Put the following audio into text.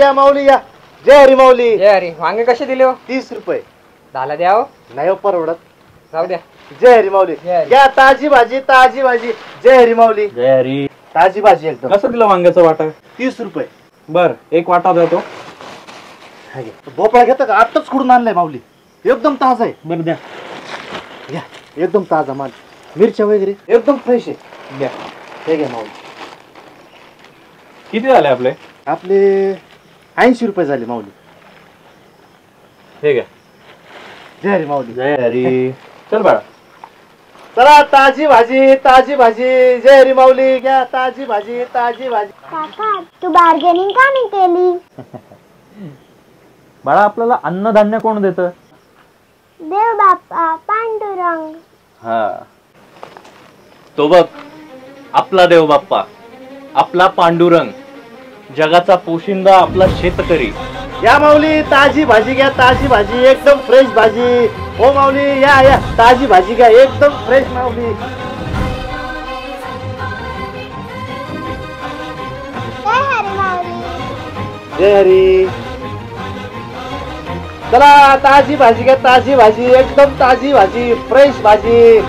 या माऊली या. जय हरी माऊली. जय हरी. वांगे कसे दिले हो? 30 रुपये. झाला द्या हो. नाही परवडत. जाऊ द्या. जय हरी माऊली. या ताजी भाजी ताजी भाजी. जय हरी माऊली. जय हरी. ताजी भाजी एकदम. कसं दिलं वांग्याचं वाटा? 30 रुपये. बर एक वाटा देतो. भोपळा घेता का? आत्ताच कुठून आणलाय माऊली. एकदम ताजा आहे. बरं द्या. घ्या एकदम ताजा माल. मिरच्या वगैरे एकदम फ्रेश आहे. द्या. हे घ्या माऊली. किती झाले आपले? आपले 80 रुपये झाले माऊली. हे घ्या. जय हरी माऊली. जय हरी. चल बाळा. चला ताजी भाजी ताजी भाजी. जय हरी माऊली. घ्या ताजी भाजी ताजी भाजी. काका तू बार्गेनिंग का नाही केली? बाळा आपल्याला अन्नधान्य कोण देतं? देव बाप्पा पांडुरंग. हा तो बघ आपला देव बाप्पा, आपला पांडुरंग, जगाचा पोशिंदा आपला शेतकरी. या माऊली ताजी भाजी घ्या ताजी भाजी एकदम फ्रेश भाजी. हो माऊली या या ताजी भाजी घ्या एकदम फ्रेश माऊली. जय हरी माऊली. जय हरी. चला ताजी भाजी घ्या ताजी भाजी एकदम ताजी भाजी फ्रेश भाजी.